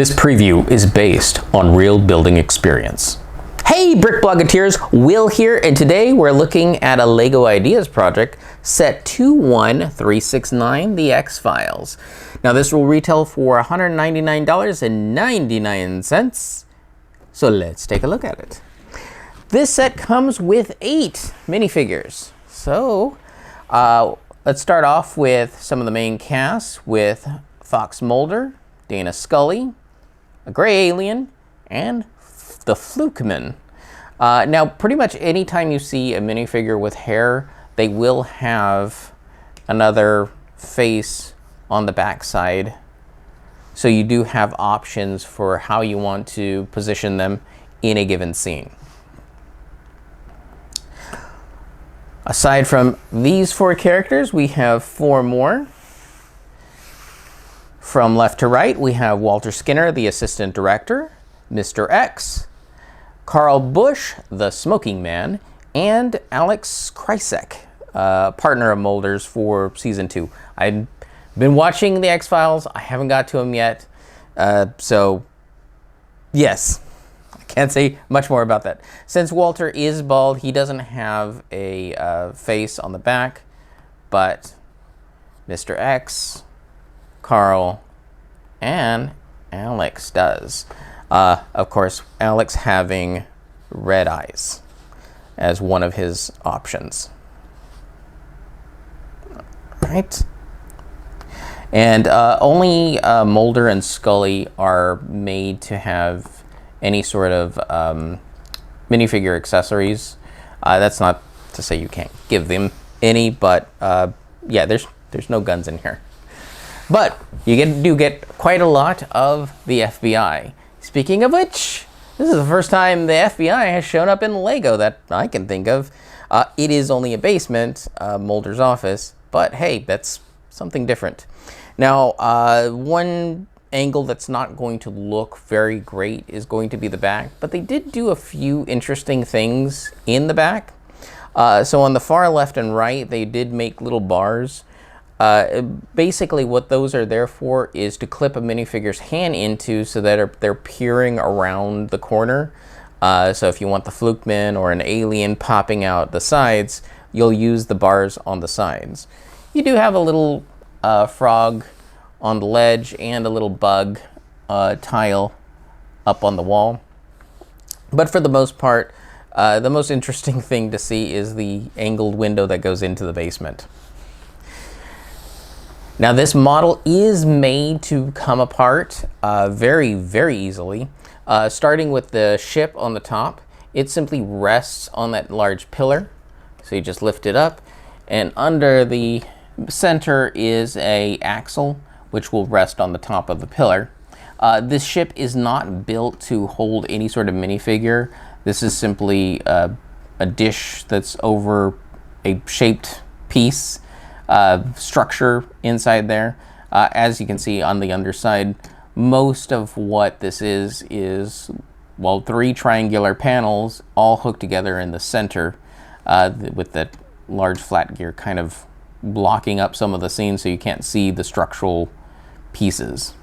This preview is based on real building experience. Hey Brick Bloggeteers, Will here, and today we're looking at a LEGO Ideas project, set 21369, The X-Files. Now this will retail for $199.99, so let's take a look at it. This set comes with 8 minifigures. So let's start off with some of the main cast with Fox Mulder, Dana Scully, a gray alien, and the Flukeman. Now, pretty much anytime you see a minifigure with hair, they will have another face on the backside. So you do have options for how you want to position them in a given scene. Aside from these 4 characters, we have 4 more. From left to right, we have Walter Skinner, the assistant director, Mr. X, Carl Bush, the smoking man, and Alex Krysek, partner of Mulder's for season 2. I've been watching the X-Files. I haven't got to them yet. So yes, I can't say much more about that. Since Walter is bald, he doesn't have a face on the back, but Mr. X, Carl, and Alex does. Of course, Alex having red eyes as one of his options. Right. And only Mulder and Scully are made to have any sort of minifigure accessories. That's not to say you can't give them any, but yeah, there's no guns in here. But you do get quite a lot of the FBI. Speaking of which, this is the first time the FBI has shown up in LEGO that I can think of. It is only a basement, Mulder's office, but hey, that's something different. Now, one angle that's not going to look very great is going to be the back, but they did do a few interesting things in the back. So on the far left and right, they did make little bars. Basically what those are there for is to clip a minifigure's hand into so that they're peering around the corner. So if you want the Flukeman or an alien popping out the sides, you'll use the bars on the sides. You do have a little frog on the ledge and a little bug tile up on the wall. But for the most part, the most interesting thing to see is the angled window that goes into the basement. Now this model is made to come apart very, very easily. Starting with the ship on the top, it simply rests on that large pillar. So you just lift it up, and under the center is a axle which will rest on the top of the pillar. This ship is not built to hold any sort of minifigure. This is simply a dish that's over a shaped piece. Structure inside there. As you can see on the underside, most of what this is well, 3 triangular panels all hooked together in the center with that large flat gear kind of blocking up some of the scenes so you can't see the structural pieces.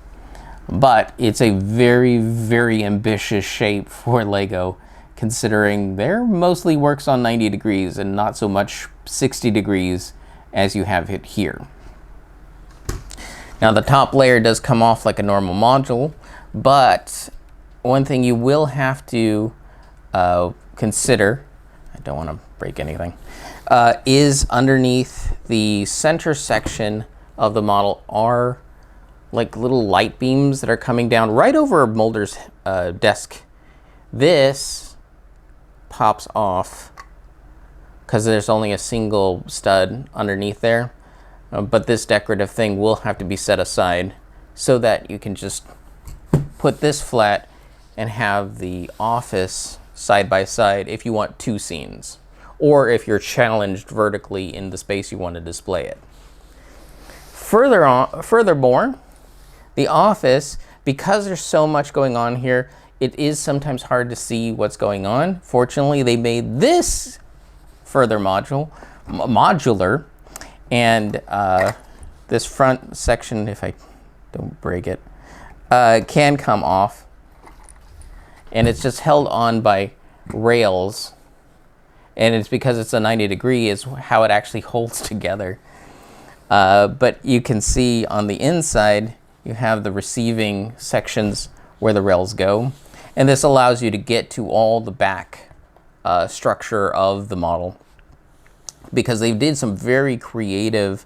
But it's a very, very ambitious shape for LEGO, considering there mostly works on 90 degrees and not so much 60 degrees as you have it here. Now the top layer does come off like a normal module, but one thing you will have to consider, I don't want to break anything, is underneath the center section of the model are like little light beams that are coming down right over Mulder's desk. This pops off because there's only a single stud underneath there. But this decorative thing will have to be set aside so that you can just put this flat and have the office side by side if you want 2 scenes, or if you're challenged vertically in the space you want to display it. Furthermore, the office, because there's so much going on here, it is sometimes hard to see what's going on. Fortunately, they made this further modular, and this front section, if I don't break it, can come off, and it's just held on by rails, and it's because it's a 90-degree is how it actually holds together. But you can see on the inside you have the receiving sections where the rails go, and this allows you to get to all the back structure of the model, because they did some very creative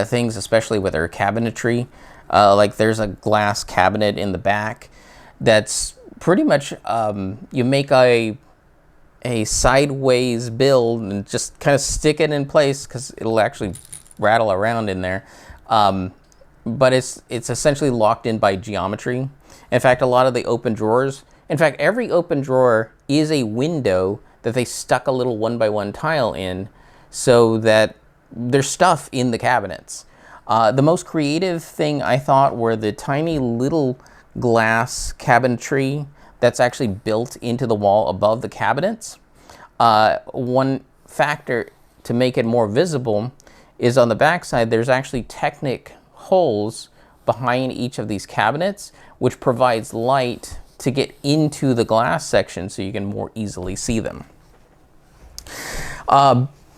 things, especially with their cabinetry. Like there's a glass cabinet in the back that's pretty much, you make a sideways build and just kind of stick it in place because it'll actually rattle around in there. But it's essentially locked in by geometry. In fact, a lot of the open drawers, in fact, every open drawer is a window that they stuck a little 1x1 tile in so that there's stuff in the cabinets. The most creative thing I thought were the tiny little glass cabinetry that's actually built into the wall above the cabinets. One factor to make it more visible is on the back side, there's actually Technic holes behind each of these cabinets, which provides light to get into the glass section so you can more easily see them.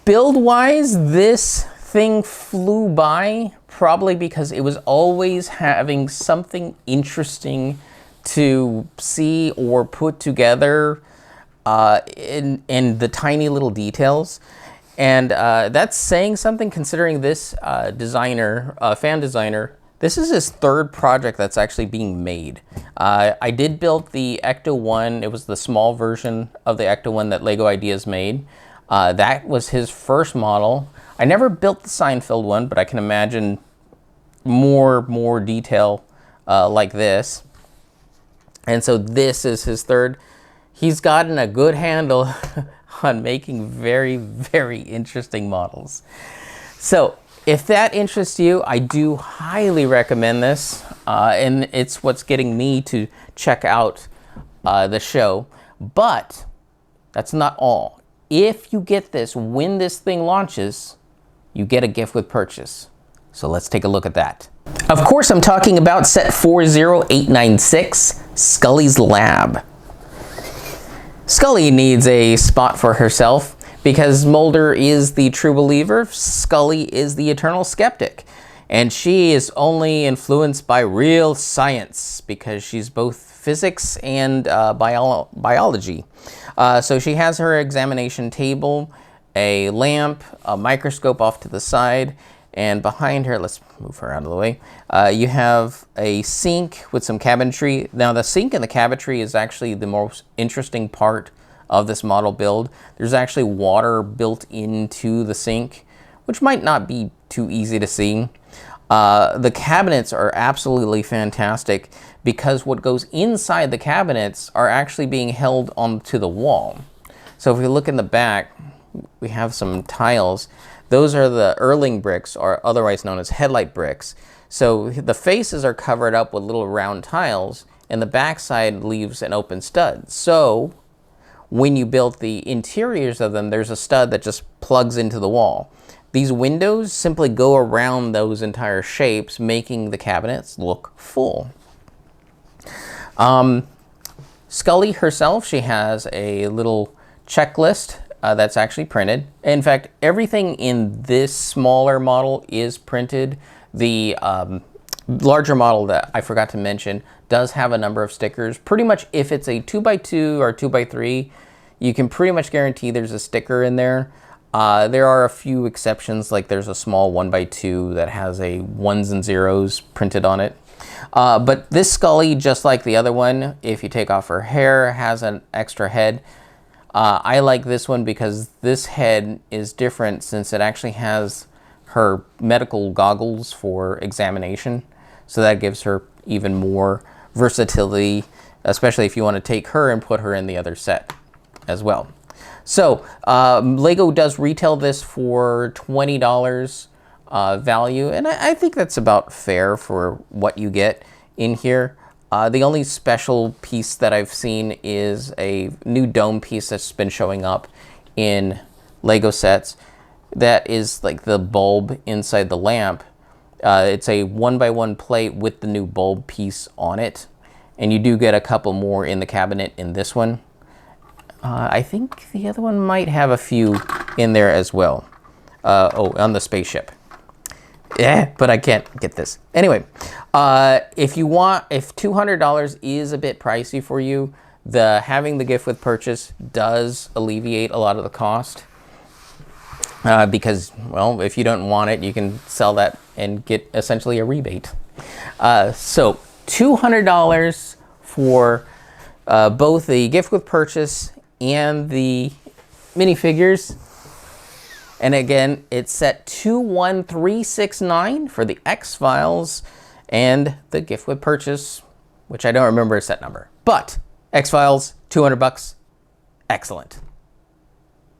Build-wise, this thing flew by, probably because it was always having something interesting to see or put together in the tiny little details. And that's saying something, considering this fan designer, this is his third project that's actually being made. I did build the Ecto 1. It was the small version of the Ecto 1 that Lego Ideas made. That was his first model. I never built the Seinfeld one, but I can imagine more detail like this. And so this is his third. He's gotten a good handle on making very, very interesting models. So if that interests you, I do highly recommend this. And it's what's getting me to check out the show. But that's not all. If you get this when this thing launches, you get a gift with purchase. So let's take a look at that. Of course, I'm talking about set 40896, Scully's Lab. Scully needs a spot for herself because Mulder is the true believer, Scully is the eternal skeptic, and she is only influenced by real science because she's both physics and biology. So she has her examination table, a lamp, a microscope off to the side, and behind her, let's move her out of the way, you have a sink with some cabinetry. Now the sink and the cabinetry is actually the most interesting part of this model build. There's actually water built into the sink, which might not be too easy to see. The cabinets are absolutely fantastic because what goes inside the cabinets are actually being held onto the wall. So if we look in the back, we have some tiles. Those are the Erling bricks, or otherwise known as headlight bricks. So the faces are covered up with little round tiles, and the back side leaves an open stud. So when you build the interiors of them, there's a stud that just plugs into the wall. These windows simply go around those entire shapes, making the cabinets look full. Scully herself, she has a little checklist that's actually printed. In fact, everything in this smaller model is printed. The larger model that I forgot to mention does have a number of stickers. Pretty much if it's a 2x2 or 2x3, you can pretty much guarantee there's a sticker in there. There are a few exceptions, like there's a small 1x2 that has a ones and zeros printed on it. But this Scully, just like the other one, if you take off her hair, has an extra head. I like this one because this head is different since it actually has her medical goggles for examination. So that gives her even more versatility, especially if you want to take her and put her in the other set as well. So Lego does retail this for $20 value, and I think that's about fair for what you get in here. The only special piece that I've seen is a new dome piece that's been showing up in Lego sets. That is like the bulb inside the lamp It's a 1x1 plate with the new bulb piece on it. And you do get a couple more in the cabinet in this one. I think the other one might have a few in there as well. Oh, on the spaceship. Yeah, but I can't get this. Anyway, if $200 is a bit pricey for you, having the gift with purchase does alleviate a lot of the cost. Because, well, if you don't want it, you can sell that and get essentially a rebate. So $200 for both the gift with purchase and the minifigures. And again, it's set 21369 for the X-Files and the gift with purchase, which I don't remember a set number. But X-Files, $200. Excellent.